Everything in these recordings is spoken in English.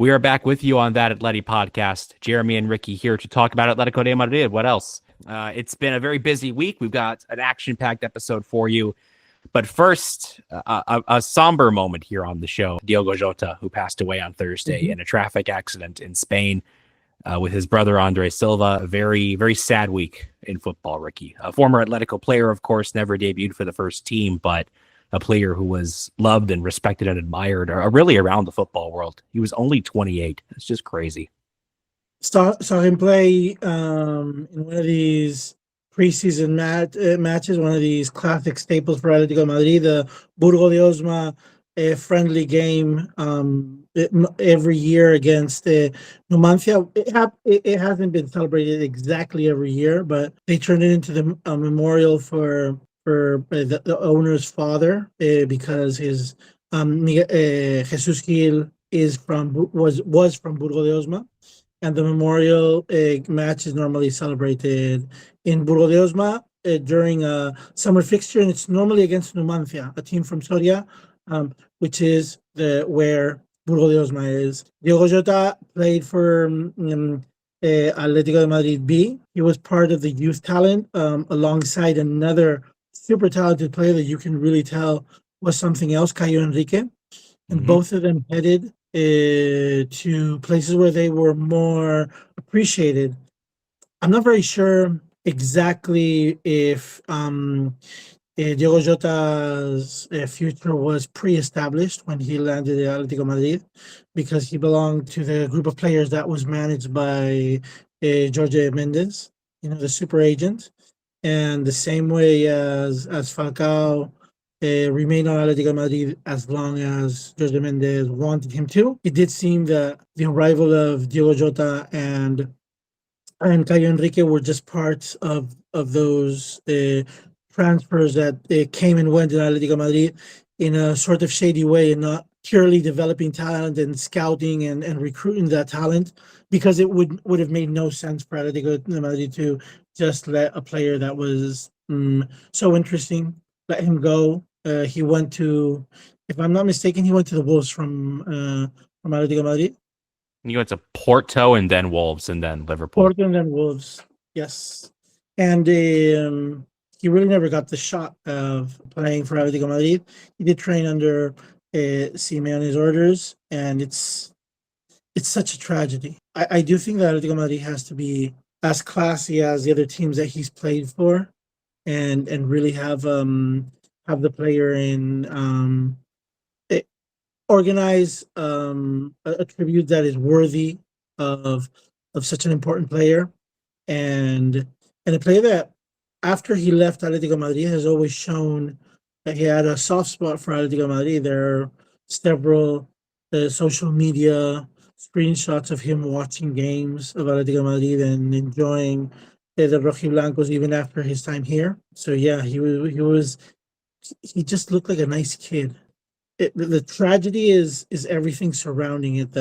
We are back with you on That Atleti Podcast. Jeremy and Ricky here to talk about Atlético de Madrid. What else? It's been a very busy week. We've got an action-packed episode for you. But first, a somber moment here on the show. Diogo Jota, who passed away on Thursday in a traffic accident in Spain with his brother Andre Silva. A very, very sad week in football, Ricky. A former Atletico player, of course, never debuted for the first team, but a player who was loved and respected and admired really around the football world. He was only 28. It's just crazy. Saw him play in one of these preseason matches, one of these classic staples for Atlético Madrid, the Burgo de Osma friendly game every year against Numancia. It hasn't been celebrated exactly every year, but they turned it into the memorial for the owner's father because his Jesus Gil was from Burgo de Osma. And the memorial match is normally celebrated in Burgo de Osma during a summer fixture, and it's normally against Numancia, a team from Soria, which is where Burgo de Osma is. Diogo Jota played for Atlético de Madrid B. He was part of the youth talent alongside another super talented player that you can really tell was something else, Caio Enrique, and both of them headed to places where they were more appreciated. I'm not very sure exactly if Diogo Jota's future was pre-established when he landed at Atlético Madrid, because he belonged to the group of players that was managed by Jorge Mendes, the super agent. And the same way as Falcao remained on Atlético Madrid as long as Jorge Mendes wanted him to, it did seem that the arrival of Diogo Jota and Caio Enrique were just parts of those transfers that came and went in Atlético Madrid in a sort of shady way, and not purely developing talent and scouting and recruiting that talent, because it would have made no sense for Atlético Madrid to just let a player that was so interesting, let him go. He went to, if I'm not mistaken, he went to the Wolves from Atlético Madrid. He went to Porto and then Wolves and then Liverpool. Porto and then Wolves, yes. And he really never got the shot of playing for Atlético Madrid. He did train under Simeone's orders, and it's such a tragedy. I do think that Atlético Madrid has to be as classy as the other teams that he's played for, and really have the player in organize a tribute that is worthy of such an important player, and a player that after he left Atlético Madrid has always shown that he had a soft spot for Atlético Madrid. There are several social media screenshots of him watching games of Atlético Madrid and enjoying the Rojiblancos even after his time here. So yeah, he just looked like a nice kid. The tragedy is everything surrounding it.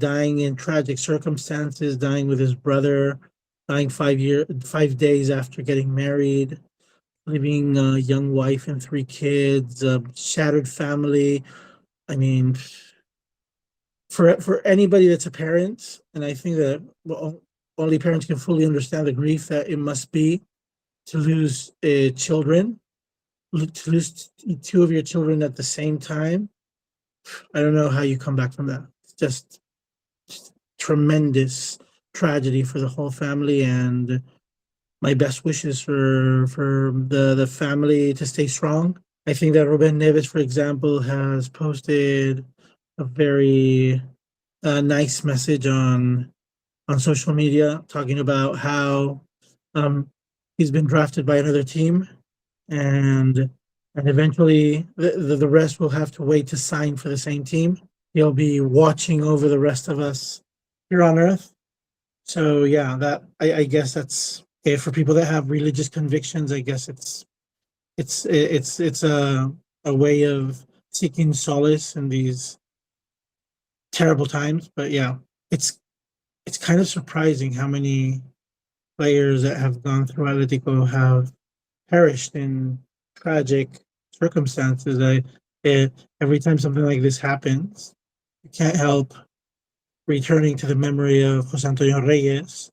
Dying in tragic circumstances, dying with his brother, dying 5 days after getting married, leaving a young wife and 3 kids, a shattered family. I mean, for anybody that's a parent, and I think that only parents can fully understand the grief that it must be to lose children, to lose 2 of your children at the same time. I don't know how you come back from that. It's just tremendous tragedy for the whole family, and my best wishes for the family to stay strong. I think that Ruben Neves, for example, has posted a very nice message on social media talking about how he's been drafted by another team, and eventually the rest will have to wait to sign for the same team. He'll be watching over the rest of us here on Earth. So yeah, that I guess that's for people that have religious convictions. I guess it's a way of seeking solace in these terrible times. But yeah, it's kind of surprising how many players that have gone through Atletico have perished in tragic circumstances. Every time something like this happens, you can't help returning to the memory of Jose Antonio Reyes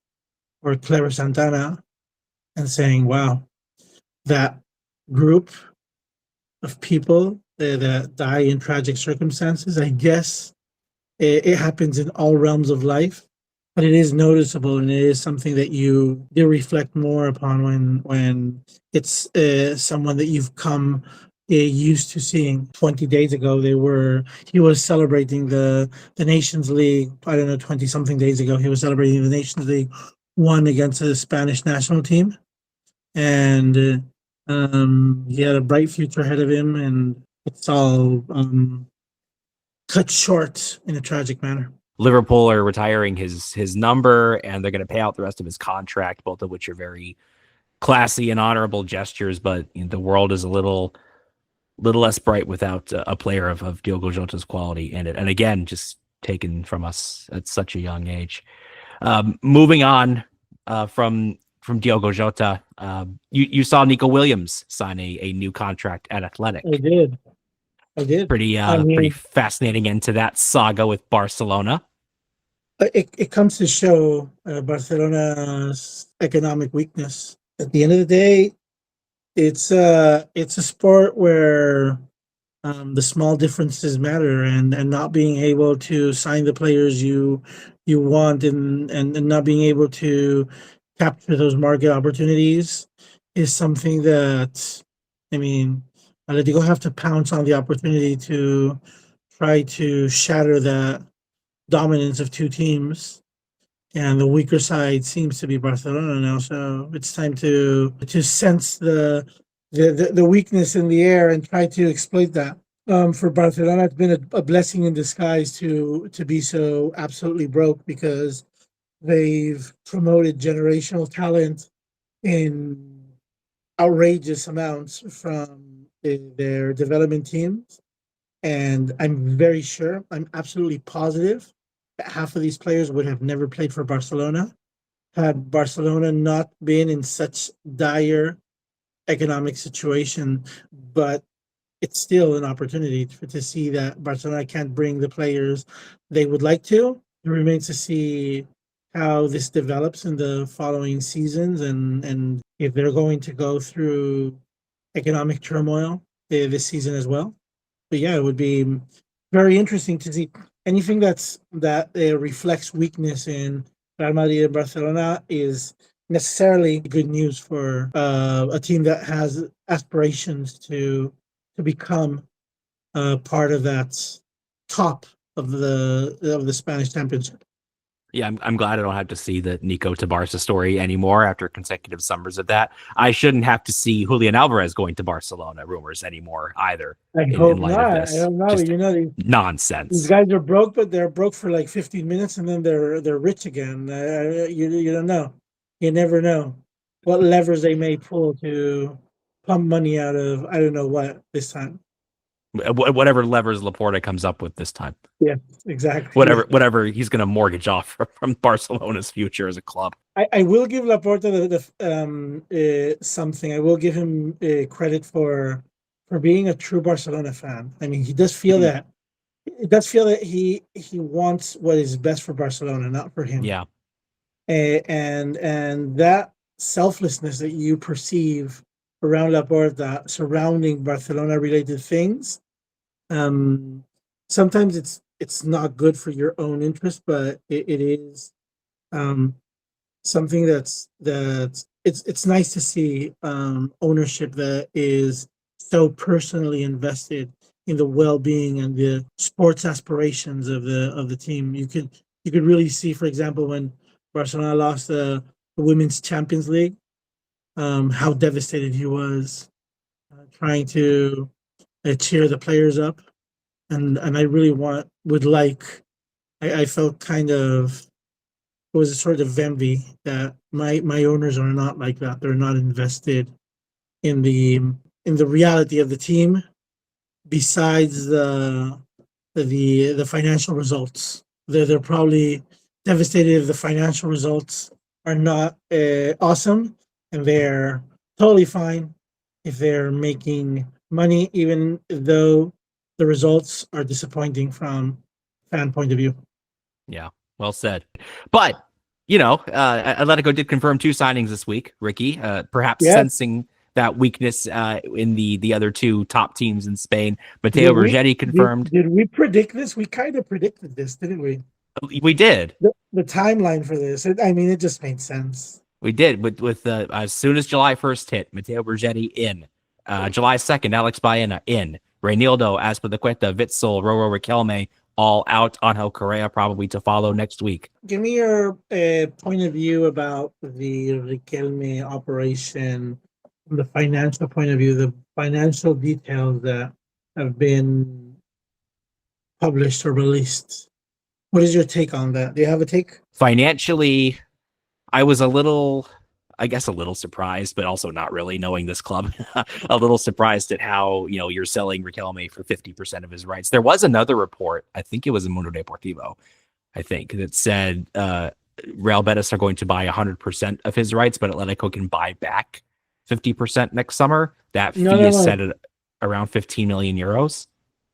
or Clever Santana and saying, wow, that group of people that die in tragic circumstances, I guess it happens in all realms of life, but it is noticeable and it is something that you do reflect more upon when it's someone that you've come used to seeing. 20 days ago, he was celebrating the Nations League. I don't know, 20 something days ago, he was celebrating the Nations League won against the Spanish national team, and he had a bright future ahead of him, and it's all cut short in a tragic manner. Liverpool are retiring his number, and they're going to pay out the rest of his contract, both of which are very classy and honorable gestures. But the world is a little less bright without a player of Diogo Jota's quality in it. And again, just taken from us at such a young age. Moving on from Diogo Jota, you saw Nico Williams sign a new contract at Athletic. I did. Pretty fascinating end to that saga with Barcelona. It comes to show Barcelona's economic weakness. At the end of the day, it's a sport where the small differences matter, and not being able to sign the players you want, and not being able to capture those market opportunities is something that, I mean, Atletico have to pounce on the opportunity to try to shatter that dominance of two teams, and the weaker side seems to be Barcelona now. So it's time to sense the weakness in the air and try to exploit that. For Barcelona, it's been a blessing in disguise to be so absolutely broke, because they've promoted generational talent in outrageous amounts from their development teams. And I'm absolutely positive that half of these players would have never played for Barcelona had Barcelona not been in such dire economic situation. But it's still an opportunity to see that Barcelona can't bring the players they would like to. It remains to see how this develops in the following seasons, and if they're going to go through economic turmoil this season as well. But yeah, it would be very interesting to see anything that reflects weakness in Real Madrid and Barcelona is necessarily good news for a team that has aspirations to become part of that top of the Spanish championship. Yeah, I'm glad I don't have to see the Nico to Barca story anymore after consecutive summers of that. I shouldn't have to see Julian Alvarez going to Barcelona rumors anymore either. I hope light not. of this. I don't know. Just nonsense. These guys are broke, but they're broke for like 15 minutes, and then they're rich again. You don't know. You never know what levers they may pull to pump money out of I don't know what this time. Whatever levers Laporta comes up with this time. Yeah, exactly. Whatever he's going to mortgage off from Barcelona's future as a club. I will give Laporta something. I will give him credit for being a true Barcelona fan. I mean, he does feel that. It does feel that he wants what is best for Barcelona, not for him. Yeah. And that selflessness that you perceive around Laporta surrounding Barcelona-related things, sometimes it's not good for your own interest, but it is something that's it's nice to see ownership that is so personally invested in the well-being and the sports aspirations of the team. You could really see, for example, when Barcelona lost the Women's Champions League, how devastated he was, trying to cheer the players up, and I really I felt kind of, it was a sort of envy that my owners are not like that. They're not invested in the reality of the team, besides the financial results. They're probably devastated if the financial results are not awesome, and they're totally fine if they're making money, even though the results are disappointing from fan point of view. Yeah, well said. But, Atletico did confirm 2 signings this week, Ricky, perhaps Yeah. sensing that weakness in the other 2 top teams in Spain. Matteo Did we Bergetti confirmed. did we predict this? We kind of predicted this, didn't we? We did. The timeline for this. It just made sense. We did with as soon as July 1st hit, Matteo Bergetti in. July 2nd, Álex Baena in. Reinildo, Azpilicueta, Witsel, Roro Riquelme, all out. Angel Correa probably to follow next week. Give me your point of view about the Riquelme operation from the financial point of view, the financial details that have been published or released. What is your take on that? Do you have a take? Financially, I was a little surprised, but also not really, knowing this club. A little surprised at how, you're selling Riquelme for 50% of his rights. There was another report, I think it was in Mundo Deportivo, that said Real Betis are going to buy 100% of his rights, but Atletico can buy back 50% next summer. That fee is set at around 15 million euros.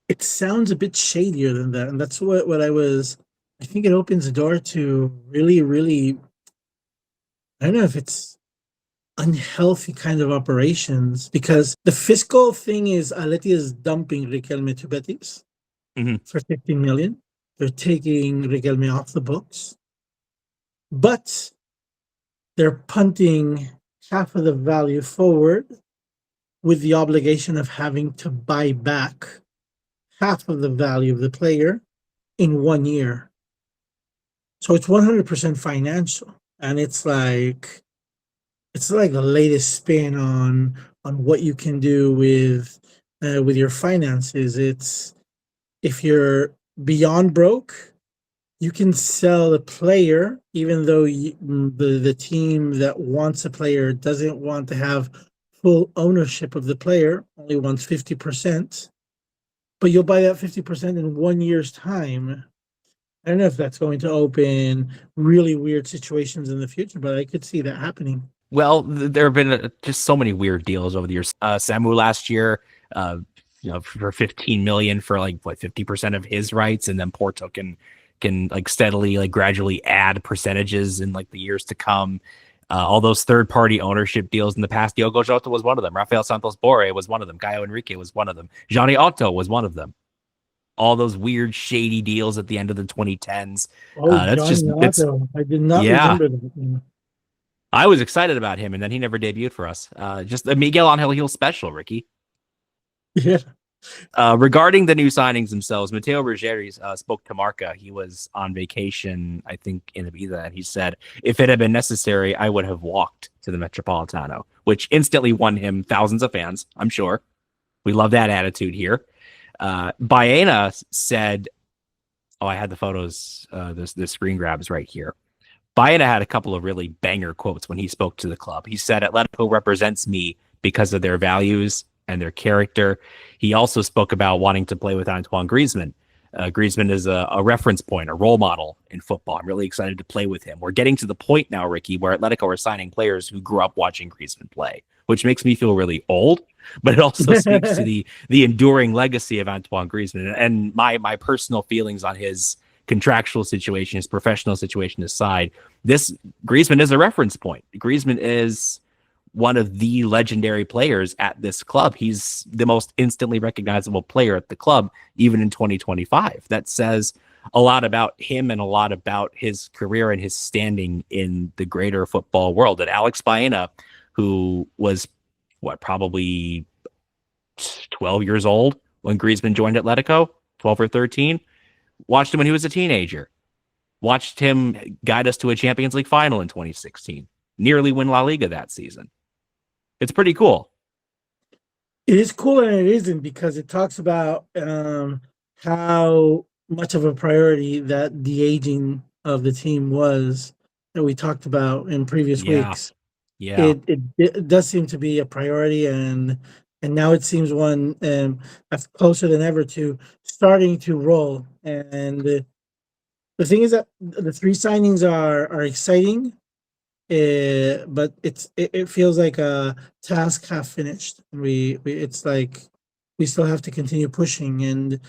It sounds a bit shadier than that, and that's what I think it opens the door to really, really, I don't know if it's unhealthy kind of operations, because the fiscal thing is Atleti is dumping Riquelme to Betis for 15 million. They're taking Riquelme off the books, but they're punting half of the value forward with the obligation of having to buy back half of the value of the player in 1 year. So it's 100% financial, and it's like the latest spin on what you can do with your finances. It's, if you're beyond broke, you can sell the player, even though the team that wants a player doesn't want to have full ownership of the player, only wants 50%, but you'll buy that 50% in 1 year's time. I don't know if that's going to open really weird situations in the future, but I could see that happening. Well, there have been just so many weird deals over the years. Samu last year, for 15 million for 50% of his rights, and then Porto can steadily gradually add percentages in the years to come. All those third-party ownership deals in the past. Diogo Jota was one of them. Rafael Santos Borre was one of them. Caio Henrique was one of them. Johnny Otto was one of them. All those weird, shady deals at the end of the 2010s. That's Johnny Otto. I did not remember that. I was excited about him, and then he never debuted for us. Just a Miguel Angel Gil special, Ricky. Yeah. Regarding the new signings themselves, Matteo Bergetti spoke to Marca. He was on vacation, I think, in Ibiza, and he said, if it had been necessary, I would have walked to the Metropolitano, which instantly won him thousands of fans, I'm sure. We love that attitude here. Baena said, I had the photos, the screen grabs right here. Baena had a couple of really banger quotes when he spoke to the club. He said, Atletico represents me because of their values and their character. He also spoke about wanting to play with Antoine Griezmann. Griezmann is a reference point, a role model in football. I'm really excited to play with him. We're getting to the point now, Ricky, where Atletico are signing players who grew up watching Griezmann play, which makes me feel really old, but it also speaks to the enduring legacy of Antoine Griezmann. And my personal feelings on his contractual situation, his professional situation aside, this Griezmann is a reference point. Griezmann is one of the legendary players at this club. He's the most instantly recognizable player at the club, even in 2025. That says a lot about him and a lot about his career and his standing in the greater football world. And Álex Baena, who was probably 12 years old when Griezmann joined Atletico, 12 or 13, watched him when he was a teenager, watched him guide us to a Champions League final in 2016, nearly win La Liga that season. It's pretty cool. It is cool and it isn't, because it talks about how much of a priority that the aging of the team was that we talked about in previous weeks. Yeah, it does seem to be a priority, and now it seems one that's closer than ever to starting to roll. And the thing is that the 3 signings are exciting. But it feels like a task half finished. It's like we still have to continue pushing, and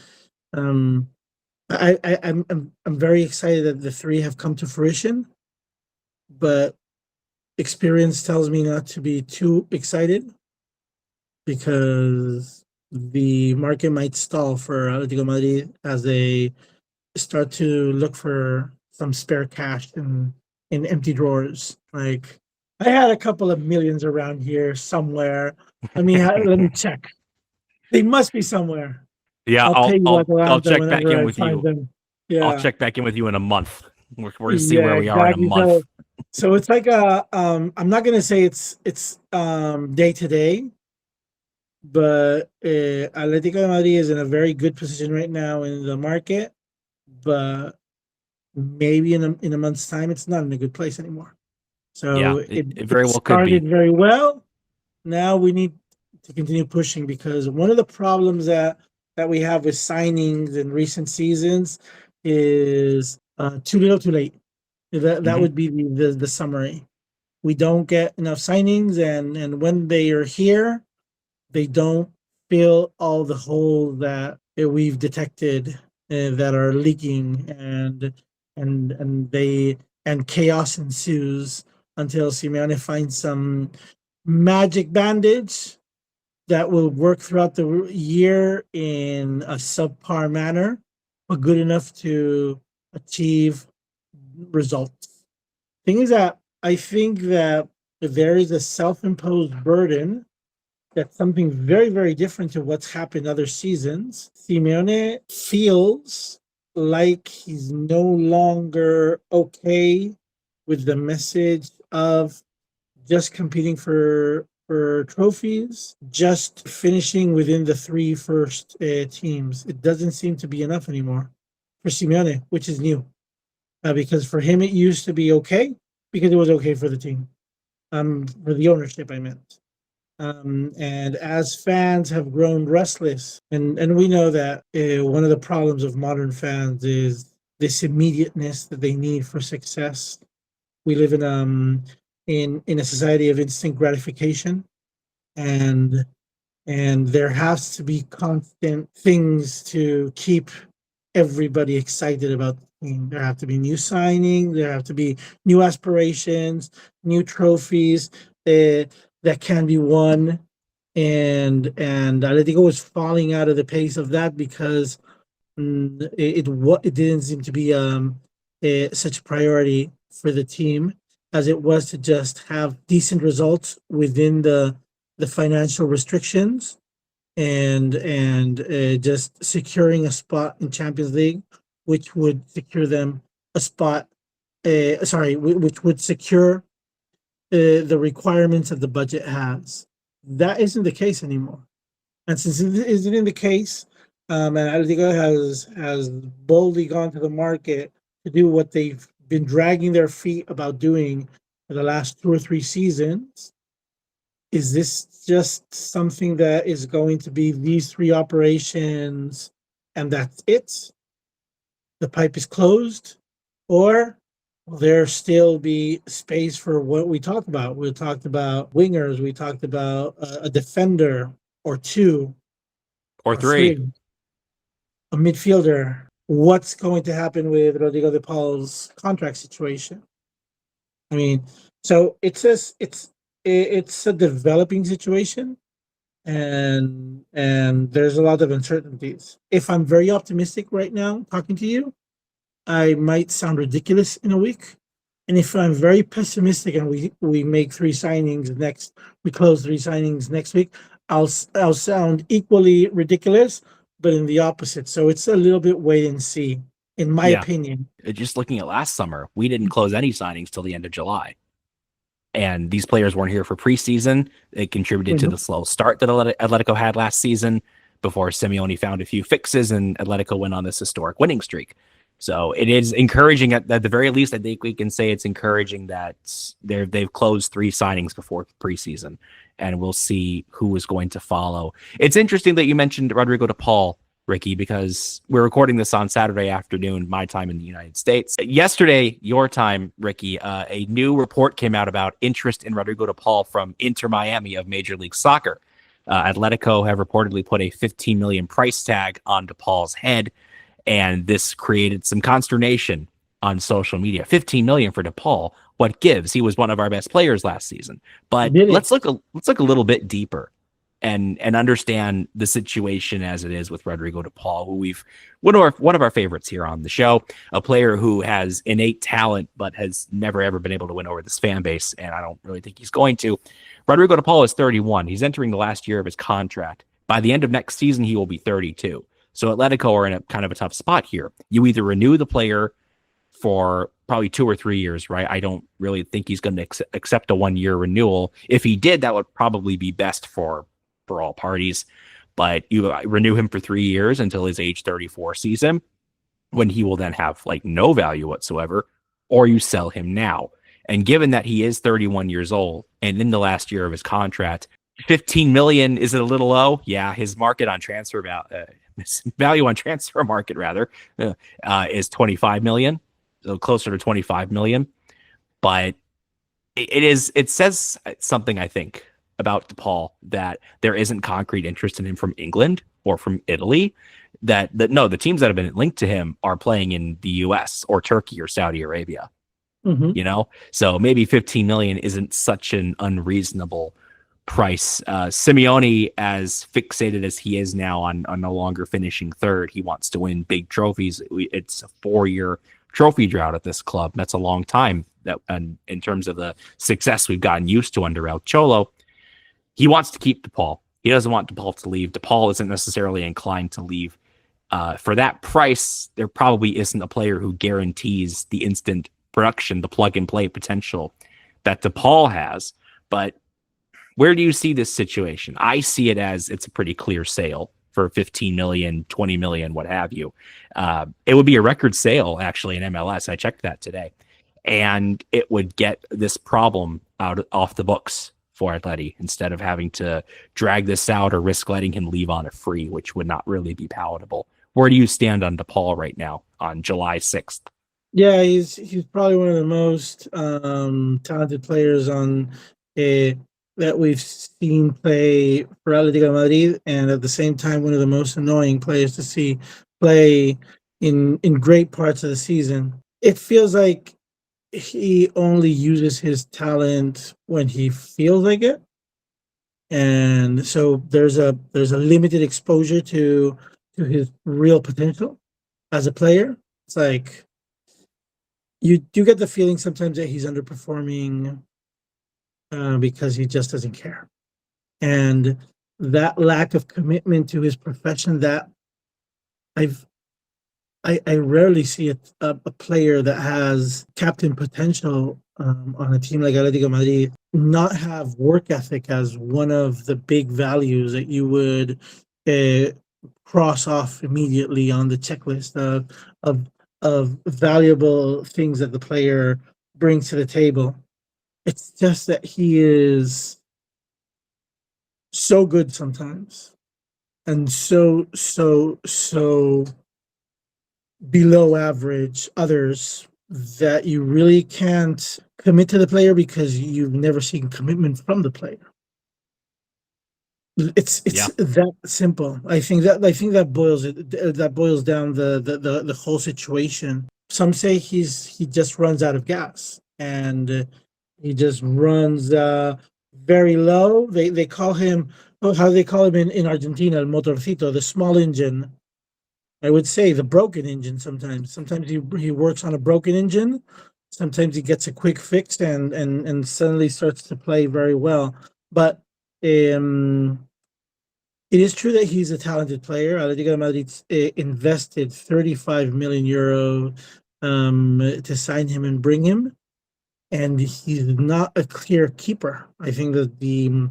I'm very excited that the three have come to fruition, but experience tells me not to be too excited because the market might stall for Atlético Madrid as they start to look for some spare cash in empty drawers. Like I had a couple of millions around here somewhere. Let me check. They must be somewhere. Yeah, I'll pay you like I'll Atlanta check back whenever in I with find you. them. I'll Yeah. check back in with you in a month. We're going to see Yeah, where we are in a exactly. month. So it's like I'm not gonna say it's day to day, but Atletico de Madrid is in a very good position right now in the market, but maybe in a month's time it's not in a good place anymore. Yeah, So it it very well could be. started very well. Now we need to continue pushing because one of the problems that we have with signings in recent seasons is too little, too late. That Mhm. would be the summary. We don't get enough signings, and when they are here, they don't fill all the holes that we've detected that are leaking, and they and chaos ensues until Simeone finds some magic bandage that will work throughout the year in a subpar manner, but good enough to achieve results. Thing is that I think that there is a self-imposed burden that's something very, very different to what's happened other seasons. Simeone feels like he's no longer okay with the message of just competing for trophies, just finishing within the three first teams. It doesn't seem to be enough anymore for Simeone, which is new. Because for him it used to be okay because it was okay for the team, for the ownership, I meant. And as fans have grown restless, and we know that one of the problems of modern fans is this immediateness that they need for success. We live in a society of instant gratification, and and there has to be constant things to keep everybody excited about the team. There have to be new signings, there have to be new aspirations, new trophies that can be won. And Atletico was falling out of the pace of that because it didn't seem to be such a priority for the team as it was to just have decent results within the financial restrictions and just securing a spot in Champions League, which would secure them a spot. Which would secure the requirements that the budget has. That isn't the case anymore. And since it isn't the case, and Atletico has boldly gone to the market to do what they've been dragging their feet about doing for the last 2 or 3 seasons, is this just something that is going to be these three operations and that's it? The pipe is closed, or will there still be space for what we talked about? We talked about wingers, we talked about a defender or two Or or three. three, a midfielder. What's going to happen with Rodrigo De Paul's contract situation? I mean, so it's a developing situation, and there's a lot of uncertainties. If I'm very optimistic right now talking to you, I might sound ridiculous in a week. And if I'm very pessimistic and we make we close 3 signings next week, I'll sound equally ridiculous, but in the opposite. So it's a little bit wait and see, in my Yeah. opinion. Just looking at last summer, we didn't close any signings till the end of July. And these players weren't here for preseason. It contributed to the slow start that Atletico had last season before Simeone found a few fixes and Atletico went on this historic winning streak. So it is encouraging at the very least. I think we can say it's encouraging that they've closed 3 signings before preseason, and we'll see who is going to follow. It's interesting that you mentioned Rodrigo De Paul, Ricky, because we're recording this on Saturday afternoon, my time in the United States. Yesterday, your time, Ricky, a new report came out about interest in Rodrigo De Paul from Inter Miami of Major League Soccer. Atletico have reportedly put a 15 million price tag on De Paul's head. And this created some consternation on social media. 15 million for De Paul. What gives? He was one of our best players last season. But let's look a little bit deeper and understand the situation as it is with Rodrigo De Paul, who we've one of our favorites here on the show, a player who has innate talent but has never ever been able to win over this fan base, and I don't really think he's going to. Rodrigo De Paul is 31. He's entering the last year of his contract. By the end of next season, he will be 32. So Atletico are in a kind of a tough spot here. You either renew the player for probably 2 or 3 years, right? I don't really think he's going to accept a 1-year renewal. If he did, that would probably be best for all parties. But you renew him for 3 years until his age 34 season, when he will then have like no value whatsoever, or you sell him now. And given that he is 31 years old and in the last year of his contract, 15 million, is it a little low? Yeah, his market on transfer value on transfer market rather is 25 million, so closer to 25 million. But it says something, I think, about De Paul, that there isn't concrete interest in him from England or from Italy. That no, the teams that have been linked to him are playing in the US or Turkey or Saudi Arabia. You know, so maybe 15 million isn't such an unreasonable price. Simeone, as fixated as he is now on no longer finishing third, he wants to win big trophies. It's a 4-year trophy drought at this club. That's a long time. And in terms of the success we've gotten used to under El Cholo, he wants to keep De Paul. He doesn't want De Paul to leave. De Paul isn't necessarily inclined to leave. For that price, there probably isn't a player who guarantees the instant production, the plug-and-play potential that De Paul has. But where do you see this situation? I see it as it's a pretty clear sale for 15 million, 20 million, what have you. It would be a record sale, actually, in MLS. I checked that today. And it would get this problem off the books for Atleti, instead of having to drag this out or risk letting him leave on a free, which would not really be palatable. Where do you stand on De Paul right now on July 6th? Yeah, he's probably one of the most talented players that we've seen play for Atlético Madrid, and at the same time, one of the most annoying players to see play in great parts of the season. It feels like he only uses his talent when he feels like it, and so there's a limited exposure to his real potential as a player. It's like you do get the feeling sometimes that he's underperforming because he just doesn't care, and that lack of commitment to his profession, that I rarely see a player that has captain potential on a team like Atlético Madrid not have work ethic as one of the big values that you would cross off immediately on the checklist of valuable things that the player brings to the table. It's just that he is so good sometimes, and so below average others, that you really can't commit to the player because you've never seen commitment from the player. It's that simple. I think that boils down the whole situation. Some say he just runs out of gas, and he just runs very low. They call him, how they call him in Argentina, el motorcito, the small engine. I would say the broken engine sometimes. Sometimes he works on a broken engine. Sometimes he gets a quick fix and suddenly starts to play very well. But it is true that he's a talented player. Atlético Madrid invested 35 million euro to sign him and bring him, and he's not a clear keeper. I think that the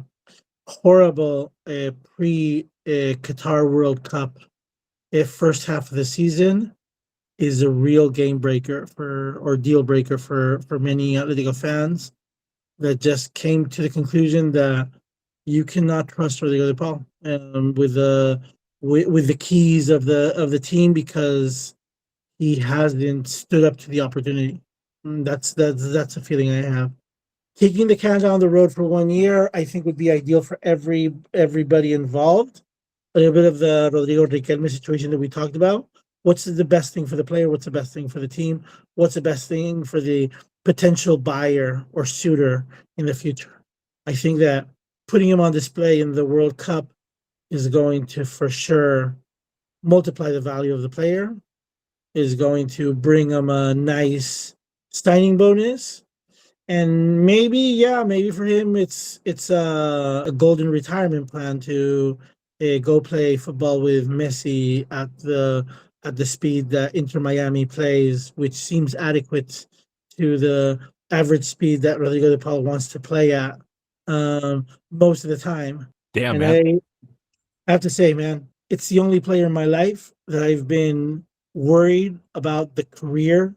horrible pre-Qatar World Cup first half of the season is a real game breaker or deal breaker for many Atletico fans that just came to the conclusion that you cannot trust Rodrigo De Paul with the keys of the team, because he hasn't stood up to the opportunity. That's a feeling I have. Taking the can down the road for 1 year, I think, would be ideal for everybody involved. A little bit of the Rodrigo Riquelme situation that we talked about, what's the best thing for the player, what's the best thing for the team, what's the best thing for the potential buyer or suitor in the future. I think that putting him on display in the World Cup is going to for sure multiply the value of the player, is going to bring him a nice signing bonus. And maybe for him, it's a golden retirement plan to go play football with Messi at the speed that Inter Miami plays, which seems adequate to the average speed that Rodrigo De Paul wants to play at most of the time. Damn, And man. I have to say, man, it's the only player in my life that I've been worried about the career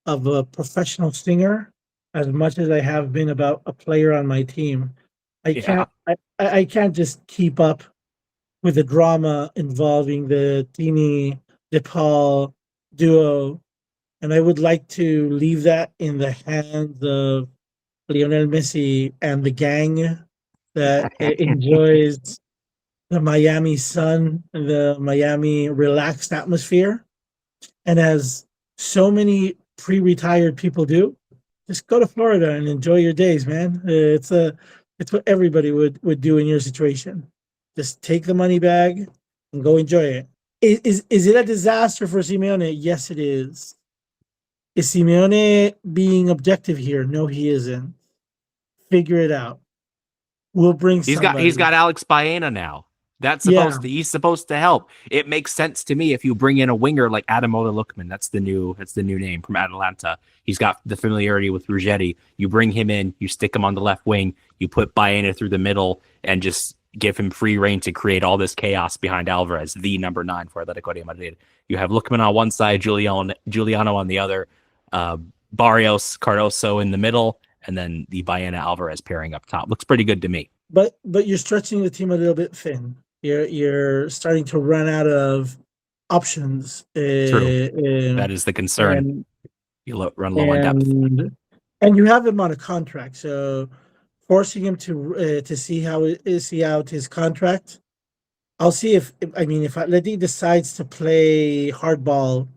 of a professional singer as much as I have been about a player on my team. I Yeah. I can't just keep up with the drama involving the Tini DePaul duo, and I would like to leave that in the hands of Lionel Messi and the gang that enjoys the Miami sun and the Miami relaxed atmosphere. And as so many pre-retired people do, just go to Florida and enjoy your days, man. It's what everybody would do in your situation. Just take the money bag and go enjoy it. Is it a disaster for Simeone? Yes, it is. Is Simeone being objective here? No, he isn't. Figure it out. We'll bring somebody. He's got Álex Baena now. He's supposed to help. It makes sense to me if you bring in a winger like Ademola Lookman. That's the new name from Atalanta. He's got the familiarity with Ruggeri. You bring him in, you stick him on the left wing, you put Baena through the middle, and just give him free reign to create all this chaos behind Alvarez, the number 9 for Atletico de Madrid. You have Lookman on one side, Giuliano on the other, Barrios, Cardoso in the middle, and then the Baena Alvarez pairing up top. Looks pretty good to me. But you're stretching the team a little bit thin. You're starting to run out of options. True. That is the concern. You run low on depth. And you have him on a contract, so forcing him to see out his contract. I'll see if Atleti decides to play hardball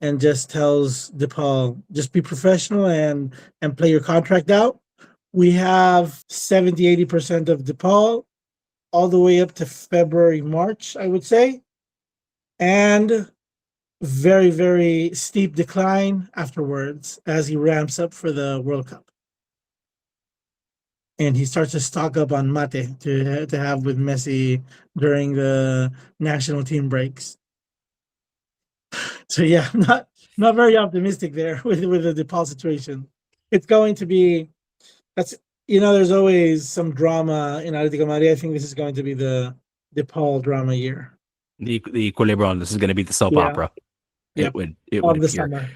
and just tells DePaul, just be professional and play your contract out. We have 70-80% of DePaul all the way up to February, March, I would say. And very, very steep decline afterwards as he ramps up for the World Cup. And he starts to stock up on mate to have with Messi during the national team breaks. So yeah, not very optimistic there with the DePaul situation. It's going to be there's always some drama in Atlético Madrid. I think this is going to be the DePaul drama year. The equilibrium. This is going to be the soap opera. Yeah. It would appear. Summer.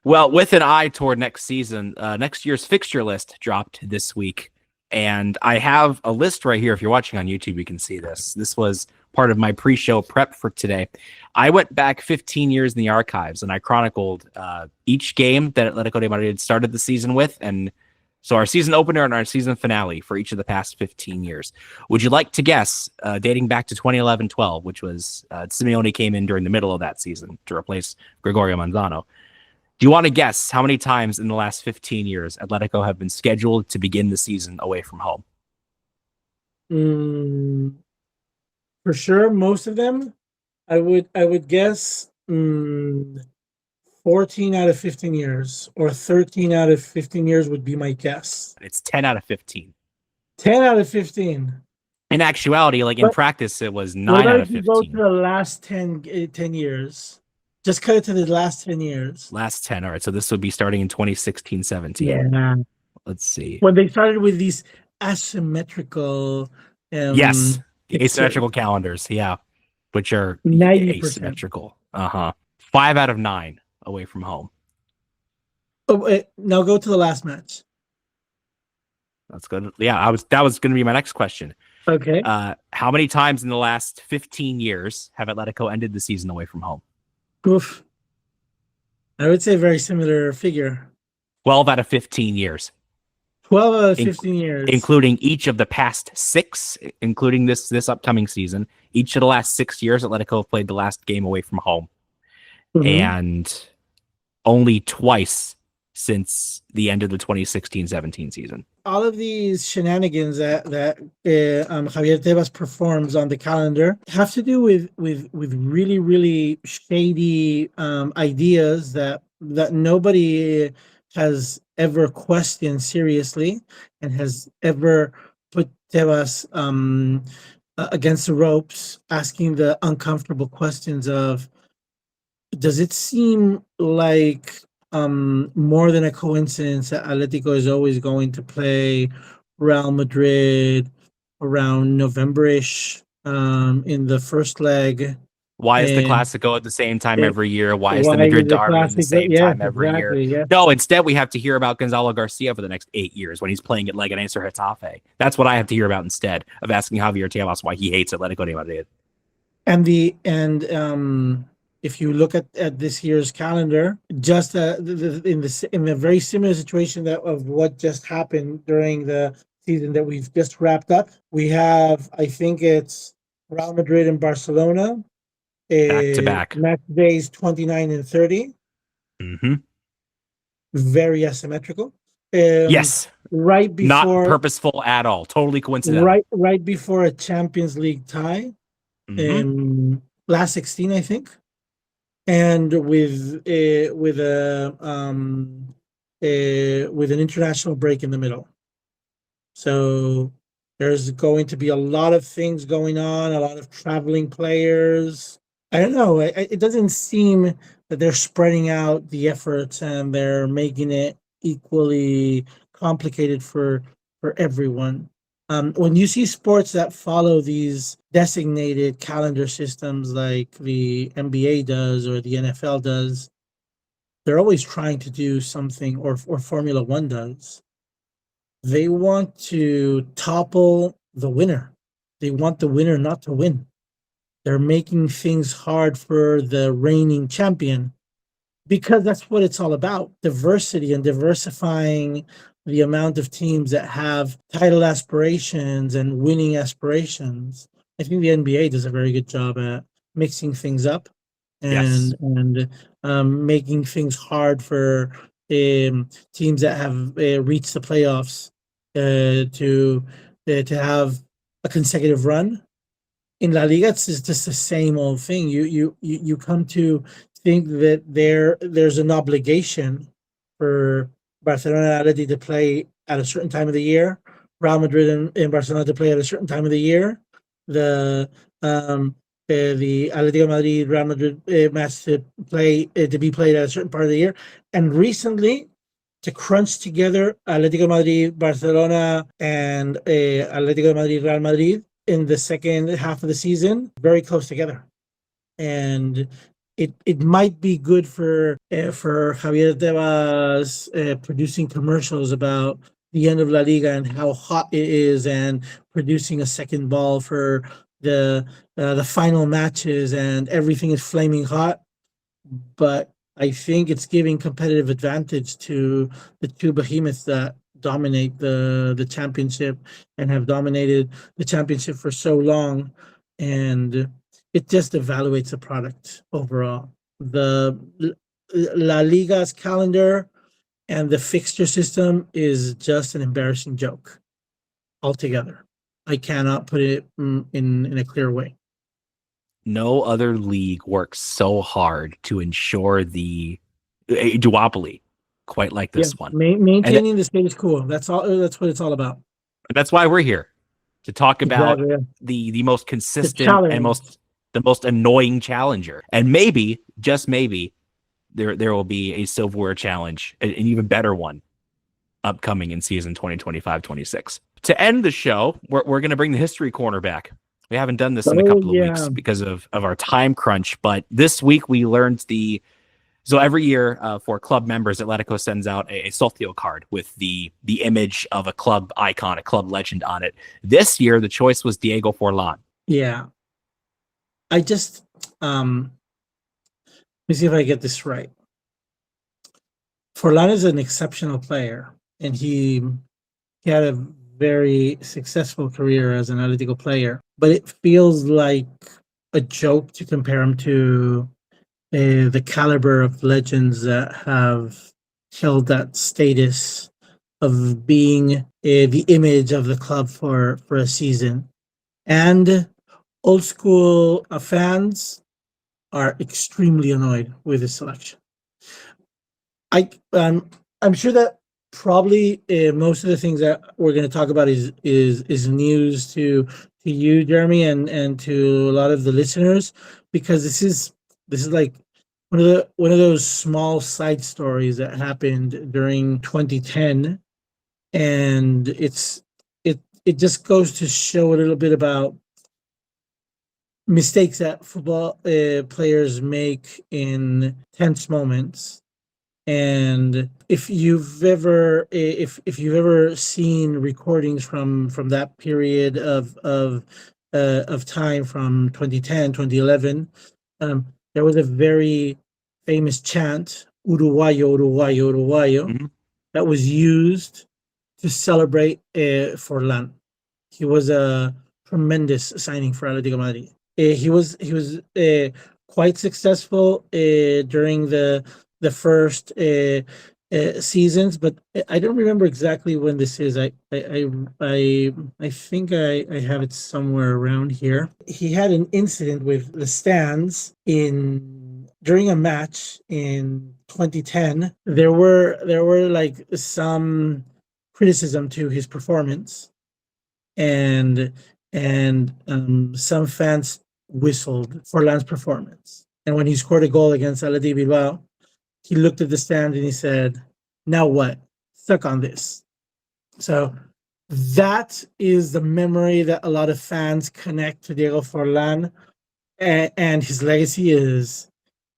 Well, with an eye toward next season, next year's fixture list dropped this week. And I have a list right here. If you're watching on YouTube, you can see this. This was part of my pre-show prep for today. I went back 15 years in the archives, and I chronicled each game that Atlético de Madrid started the season with, and so our season opener and our season finale for each of the past 15 years. Would you like to guess, dating back to 2011-12, which was Simeone came in during the middle of that season to replace Gregorio Manzano. Do you want to guess how many times in the last 15 years Atletico have been scheduled to begin the season away from home? For sure, most of them. I would guess 14 out of 15 years, or 13 out of 15 years would be my guess. It's 10 out of 15. 10 out of 15. In actuality, in practice, it was 9 out of 15. Go to the last 10 years. Just cut it to the last 10 years. Last 10. All right. So this would be starting in 2016-17. Yeah. Let's see. When they started with these asymmetrical. Yes. Asymmetrical calendars. Yeah. Which are 90%. Asymmetrical. 5 out of 9 away from home. Oh, now go to the last match. That's good. Yeah. That was going to be my next question. Okay. How many times in the last 15 years have Atletico ended the season away from home? Oof. I would say a very similar figure. 12 out of 15 years. 12 out of 15 years. Including each of the past 6, including this upcoming season. Each of the last 6 years, Atletico have played the last game away from home. Mhm. and only twice since the end of the 2016-17 season. All of these shenanigans that Javier Tebas performs on the calendar have to do with really shady ideas that nobody has ever questioned seriously and has ever put Tebas against the ropes, asking the uncomfortable questions of, does it seem like more than a coincidence that Atletico is always going to play Real Madrid around November-ish in the first leg? Why is the And Clasico at the same time it, every year? Why is the why is Madrid the derby in the classic? same Yes, time every year? exactly. Yes. No, instead we have to hear about Gonzalo Garcia for the next 8 years when he's playing at Leganés or Getafe. That's what I have to hear about instead of asking Javier Tebas why he hates Atletico de Madrid. And if you look at this year's calendar, just in a very similar situation that of what just happened during the season that we've just wrapped up, we have, I think it's Real Madrid and Barcelona, Back to back. match days 29 and 30, Mm-hmm. very asymmetrical. Um, Yes, right not before purposeful at all. Totally coincidental. right before a Champions League tie, Mm-hmm. last 16, I think. And with an international break in the middle. So there's going to be a lot of things going on, a lot of traveling players. I don't know. It doesn't seem that they're spreading out the efforts and they're making it equally complicated for everyone. When you see sports that follow these designated calendar systems like the NBA does or the NFL does, they're always trying to do something, or Formula One does. They want to topple the winner. They want the winner not to win. They're making things hard for the reigning champion because that's what it's all about, diversity and diversifying the amount of teams that have title aspirations and winning aspirations. I think the NBA does a very good job at mixing things up Yes. and making things hard for teams that have reached the playoffs to have a consecutive run. In La Liga, it's just the same old thing. You come to think that there's an obligation for Barcelona and Atleti to play at a certain time of the year, Real Madrid and Barcelona to play at a certain time of the year, the the Atlético Madrid Real Madrid match to be played at a certain part of the year, and recently to crunch together Atlético Madrid Barcelona and Atlético Madrid Real Madrid in the second half of the season, very close together. And it might be good for Javier Tebas producing commercials about the end of La Liga and how hot it is, and producing a second ball for the final matches, and everything is flaming hot. But I think it's giving competitive advantage to the two behemoths that dominate the championship and have dominated the championship for so long, and it just evaluates the product overall. The La Liga's calendar and the fixture system is just an embarrassing joke altogether. I cannot put it in a clear way. No other league works so hard to ensure a duopoly quite like Yeah, this one. maintaining the status quo. That's all. That's what it's all about. That's why we're here, to talk about Exactly. the most consistent and challenge. the most annoying challenger. And maybe, just maybe, there will be a silverware challenge, an even better one, upcoming in season 2025-26. To end the show, we're going to bring the history corner back. We haven't done this in a couple of weeks because of our time crunch, but this week we learned so every year for club members, Atletico sends out a Socio card with the image of a club icon, a club legend on it. This year, the choice was Diego Forlan. Yeah. I just let me see if I get this right. Forlan is an exceptional player, and he had a very successful career as an Atletico player, but it feels like a joke to compare him to the caliber of legends that have held that status of being the image of the club for a season. And old school fans are extremely annoyed with this selection. I I'm sure that probably most of the things that we're going to talk about is news to you, Jeremy, and to a lot of the listeners, because this is like one of those small side stories that happened during 2010, and it just goes to show a little bit about mistakes that football players make in tense moments. And if you've ever seen recordings from that period of time from 2010, 2011, there was a very famous chant, Uruguayo, Uruguayo, Uruguayo, Mhm. that was used to celebrate Forlan. He was a tremendous signing for Atlético Madrid. He was quite successful during the first seasons, but I don't remember exactly when this is. I think I have it somewhere around here. He had an incident with the stands in during a match in 2010. There were like some criticism to his performance, and some fans whistled for Lan's performance. And when he scored a goal against Atleti Bilbao, he looked at the stand and he said, "Now what? Suck on this." So that is the memory that a lot of fans connect to Diego Forlan, and his legacy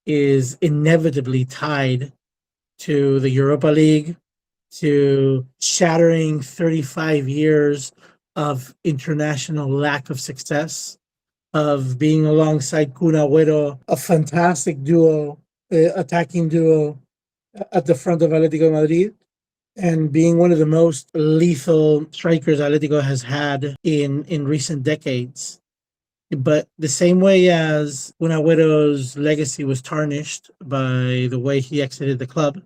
is inevitably tied to the Europa League, to shattering 35 years of international lack of success, of being alongside Kun Agüero, a fantastic duo, attacking duo at the front of Atletico Madrid, and being one of the most lethal strikers Atletico has had in recent decades. But the same way as Kun Agüero's legacy was tarnished by the way he exited the club,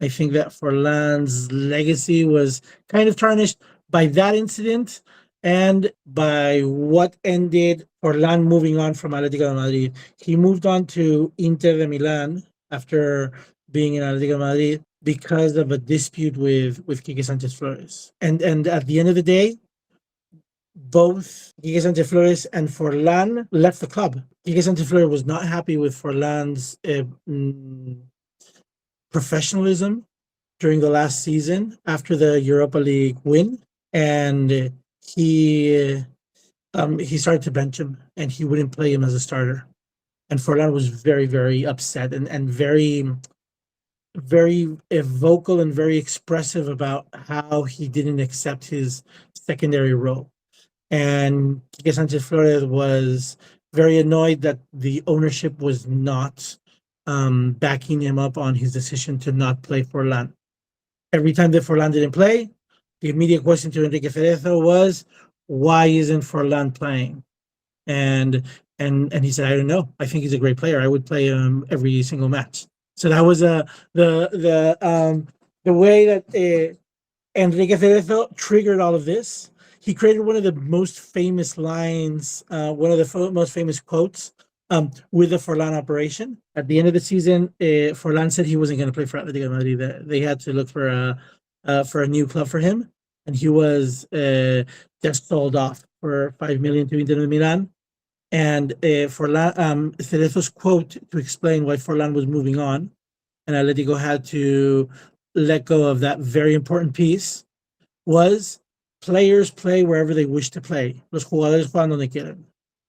I think that Forlan's legacy was kind of tarnished by that incident and by what ended Forlan moving on from Atletico Madrid. He moved on to Inter de Milan after being in Atletico Madrid because of a dispute with Quique Sanchez Flores. And at the end of the day, both Quique Sanchez Flores and Forlan left the club. Quique Sanchez Flores was not happy with Forlan's professionalism during the last season after the Europa League win, and he started to bench him, and he wouldn't play him as a starter. And Forlan was very, very upset and very, very vocal and very expressive about how he didn't accept his secondary role. And Quique Sanchez Flores was very annoyed that the ownership was not backing him up on his decision to not play Forlan. Every time that Forlan didn't play, the immediate question to Enrique Cerezo was, "Why isn't Forlan playing?" And and he said, "I don't know. I think he's a great player. I would play him every single match." So that was the way that Enrique Cerezo triggered all of this. He created one of the most famous lines, one of the most famous quotes with the Forlan operation. At the end of the season, Forlan said he wasn't going to play for Atletico Madrid. They had to look for a new club for him, and he was just sold off for 5 million to Inter de Milan. And Forlan, Cerezo's quote to explain why Forlan was moving on, and Atletico had to let go of that very important piece, was players play wherever they wish to play. Los jugadores juegan donde quieren,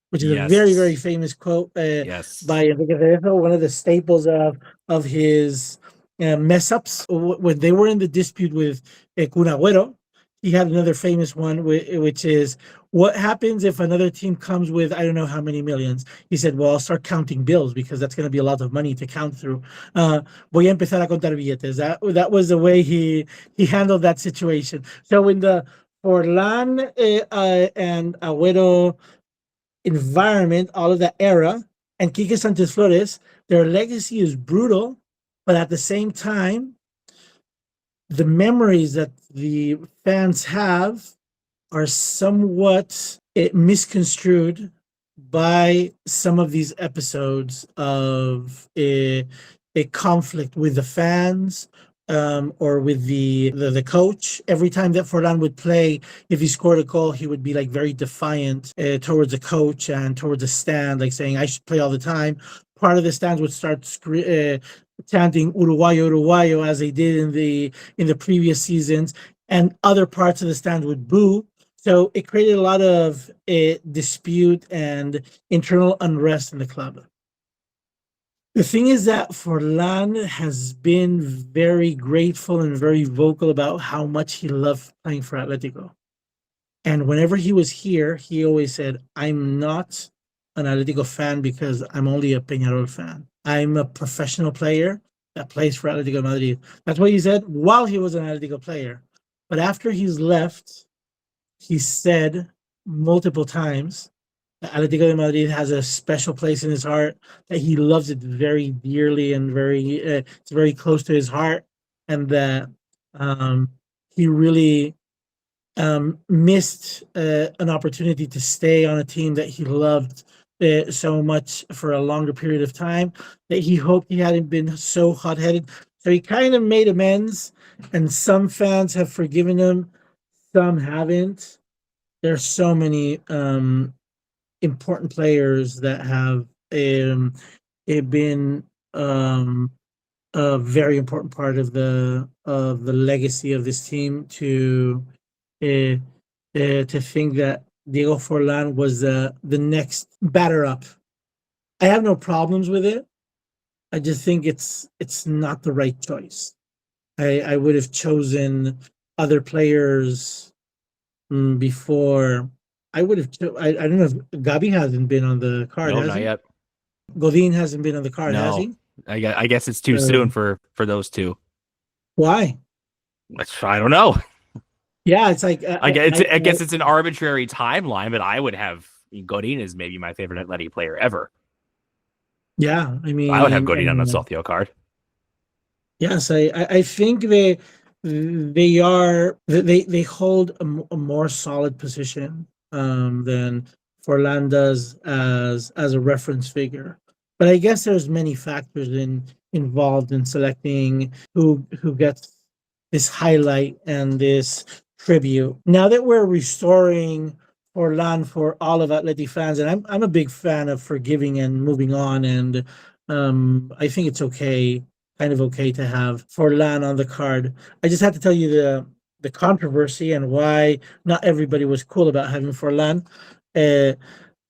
which is a very, very Yes. famous quote Yes. by Enrique Cerezo, one of the staples of his mess ups. When they were in the dispute with Kun Agüero, he had another famous one, which is, "What happens if another team comes with I don't know how many millions?" He said, "Well, I'll start counting bills because that's going to be a lot of money to count through. Voy a empezar a contar billetes." That was the way he handled that situation. So in the Forlan and Agüero environment, all of that era, and Quique Sanchez Flores, their legacy is brutal, but at the same time, the memories that the fans have are somewhat misconstrued by some of these episodes of a conflict with the fans, or with the coach. Every time that Forlan would play, if he scored a goal, he would be like very defiant towards the coach and towards the stand, like saying, I should play all the time. Part of the stands would start chanting Uruguayo, Uruguayo, as they did in the previous seasons, and other parts of the stand would boo. So it created a lot of dispute and internal unrest in the club. The thing is that Forlan has been very grateful and very vocal about how much he loved playing for Atletico. And whenever he was here, he always said, I'm not an Atletico fan because I'm only a Peñarol fan. I'm a professional player that plays for Atletico Madrid. That's what he said while he was an Atletico player. But after he's left, he said multiple times that Atletico de Madrid has a special place in his heart, that he loves it very dearly and it's very close to his heart, and that he really missed an opportunity to stay on a team that he loved so much for a longer period of time, that he hoped he hadn't been so hot-headed. So he kind of made amends, and some fans have forgiven him, some haven't. There's so many important players that have been a very important part of the legacy of this team. To think that Diego Forlan was the next batter up, I have no problems with it. I just think it's not the right choice. I would have chosen other players before. I would have. I don't know if Gabi hasn't been on the card. No, has not he? yet. Godin hasn't been on the card, has No, he? I guess it's too soon for those two. Why? I don't know. Yeah, it's like I guess it's an arbitrary timeline, but I would have Godin is maybe my favorite Atleti player ever. Yeah, I mean, I would have Godin on the Socio card. Yes, I think they hold a more solid position than Forlan does as a reference figure. But I guess there's many factors involved in selecting who gets this highlight and this tribute. Now that we're restoring Forlan for all of Atleti fans, and I'm a big fan of forgiving and moving on, and I think it's okay, kind of okay, to have Forlan on the card. I just have to tell you the controversy and why not everybody was cool about having Forlan.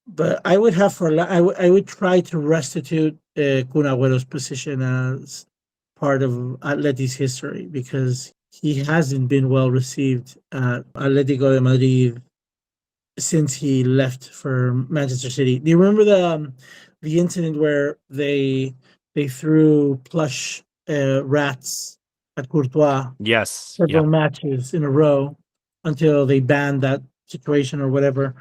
But I would have Forlan. I would try to restitute Kun Agüero's position as part of Atleti's history, because he hasn't been well received at Atlético de Madrid since he left for Manchester City. Do you remember the incident where they threw plush rats at Courtois Yes. several matches in a row until they banned that situation or whatever?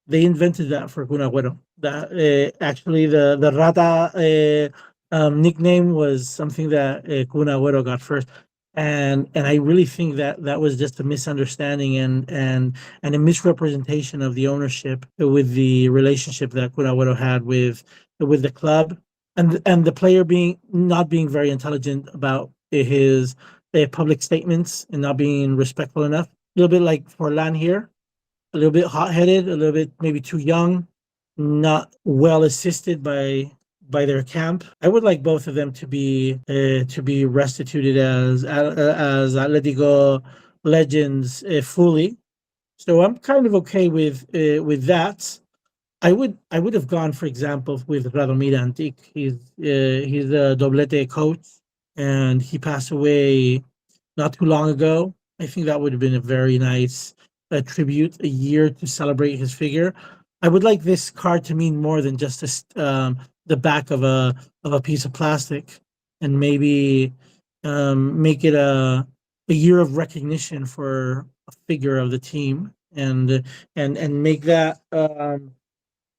They invented that for Kun Agüero. That actually the Rata nickname was something that Kun Agüero got first, and I really think that was just a misunderstanding and a misrepresentation of the ownership with the relationship that Kun Agüero had with the club, and the player not being very intelligent about his public statements and not being respectful enough. A little bit like Forlan here. A little bit hot-headed, a little bit maybe too young, not well assisted by their camp. I would like both of them to be restituted as Atletico legends fully. So I'm kind of okay with that. I would have gone, for example, with Radomir Antic. He's a doblete coach, and he passed away not too long ago. I think that would have been a very nice tribute, a year to celebrate his figure. I would like this card to mean more than just the back of a piece of plastic, and maybe make it a year of recognition for a figure of the team, and make that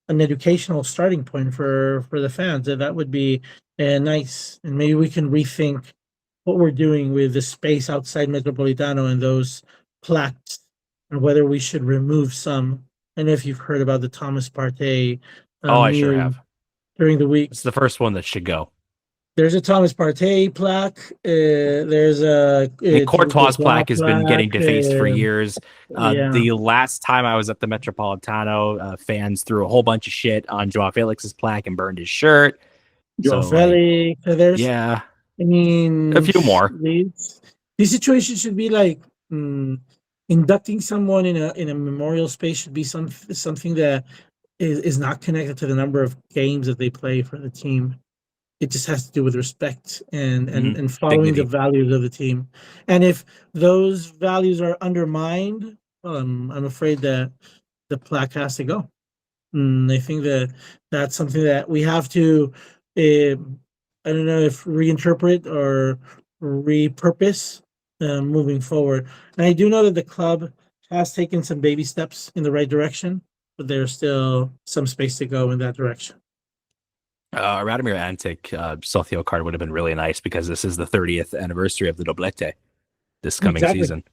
an educational starting point for the fans. That would be nice, and maybe we can rethink what we're doing with the space outside Metropolitano and those plaques, and whether we should remove some. I don't know if you've heard about the Thomas Partey Oh, I sure news have. during the week. It's the first one that should go. There's a Thomas Partey plaque. There's a The Diogo Courtois Jota plaque has been getting plaque. defaced for years. Yeah, The last time I was at the Metropolitano, fans threw a whole bunch of shit on Joao Felix's plaque and burned his shirt. Joao So, like, Felix. There's, yeah, I mean, a few more. these situations should be like inducting someone in a memorial space should be something that is not connected to the number of games that they play for the team. It just has to do with respect and following Dignity. the values of the team. And if those values are undermined, well, I'm afraid that the plaque has to go. I think that that's something that we have to, I don't know if reinterpret or repurpose moving forward. And I do know that the club has taken some baby steps in the right direction, but there's still some space to go in that direction. Radomir Antic Socio card would have been really nice because this is the 30th anniversary of the Doblete this coming season.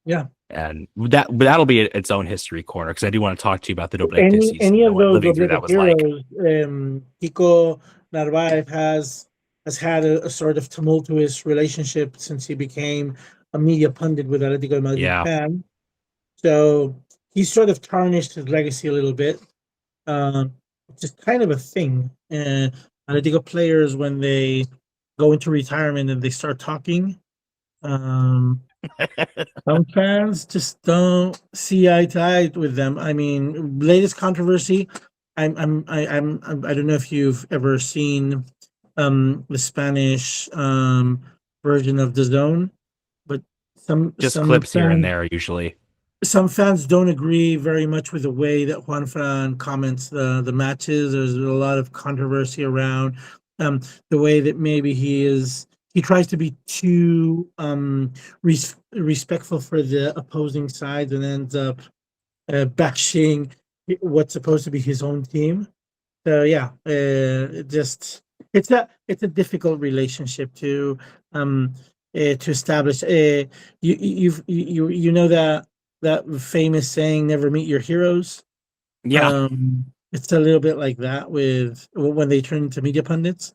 Yeah. And that'll be its own history corner because I do want to talk to you about the Doblete season. Any of those living through that was heroes, like. Kiko Narvaez has had a sort of tumultuous relationship since he became a media pundit with Atlético de Madrid fan. So he's sort of tarnished his legacy a little bit. It's just kind of a thing. Atletico players, when they go into retirement and they start talking, some fans just don't see eye to eye with them. I mean, latest controversy. I don't know if you've ever seen the Spanish version of the Zone, but some clips here and there usually. Some fans don't agree very much with the way that Juanfran comments the matches. There's a lot of controversy around the way that maybe he tries to be too respectful for the opposing side and ends up bashing what's supposed to be his own team. So yeah, it's a difficult relationship to establish. You know that famous saying, never meet your heroes. Yeah. It's a little bit like that with when they turn into media pundits.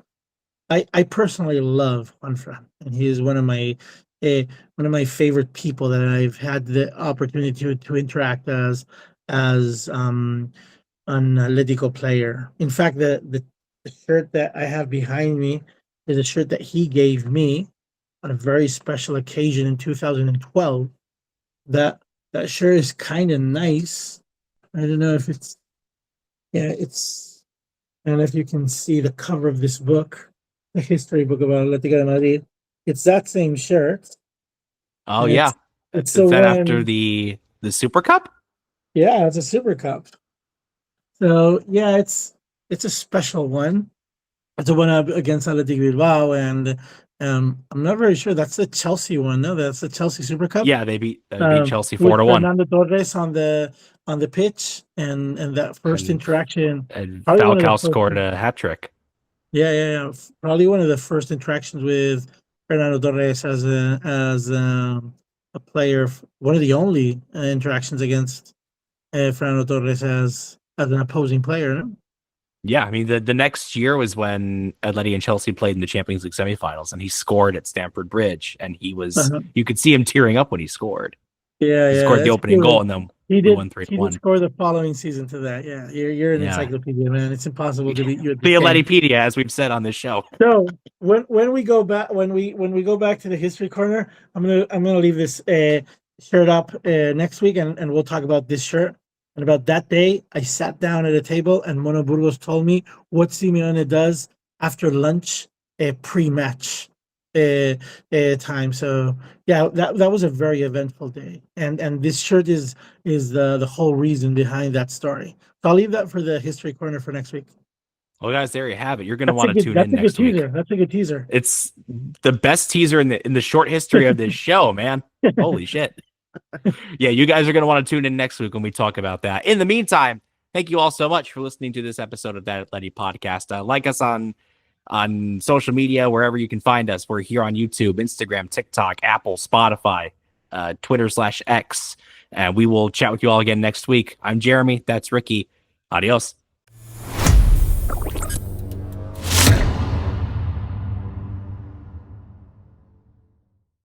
I personally love Juanfran, and he is one of my favorite people that I've had the opportunity to interact as an Atletico player. In fact, the shirt that I have behind me is a shirt that he gave me on a very special occasion in 2012. That shirt is kind of nice. I don't know if it's. I don't know if you can see the cover of this book, the history book about Atlético de Madrid. It's that same shirt. Oh yeah, it's that after the Super Cup. Yeah, it's a Super Cup. So yeah, it's a special one. It's a one against Athletic Bilbao, and I'm not very sure. That's the Chelsea one. No, that's the Chelsea Super Cup. Yeah, they beat Chelsea 4-1. Fernando Torres on the pitch, and that first interaction. And Falcao scored a hat trick. Yeah. Probably one of the first interactions with Fernando Torres as a player. One of the only interactions against Fernando Torres as an opposing player. No? Yeah, I mean the next year was when Atleti and Chelsea played in the Champions League semifinals, and he scored at Stamford Bridge, and he was you could see him tearing up when he scored. Yeah, he scored the opening goal, and then he did 3-1. He did score the following season to that. Yeah, you're an encyclopedia, man. It's impossible to beat you. The Atletipedia, as we've said on this show. So when we go back when we go back to the history corner, I'm gonna leave this shirt up next week, and we'll talk about this shirt. And about that day, I sat down at a table, and Mono Burgos told me what Simeone does after lunch, pre-match time. So yeah, that was a very eventful day, and this shirt is the whole reason behind that story. So I'll leave that for the history corner for next week. Well, guys, there you have it. You're going to want to tune in next week. That's a good teaser. It's the best teaser in the short history of this show, man. Holy shit. Yeah, you guys are going to want to tune in next week when we talk about that. In the meantime, thank you all so much for listening to this episode of That Atleti Podcast. Like us on social media, wherever you can find us. We're here on YouTube, Instagram, TikTok, Apple, Spotify, Twitter/X. And we will chat with you all again next week. I'm Jeremy. That's Ricky. Adios.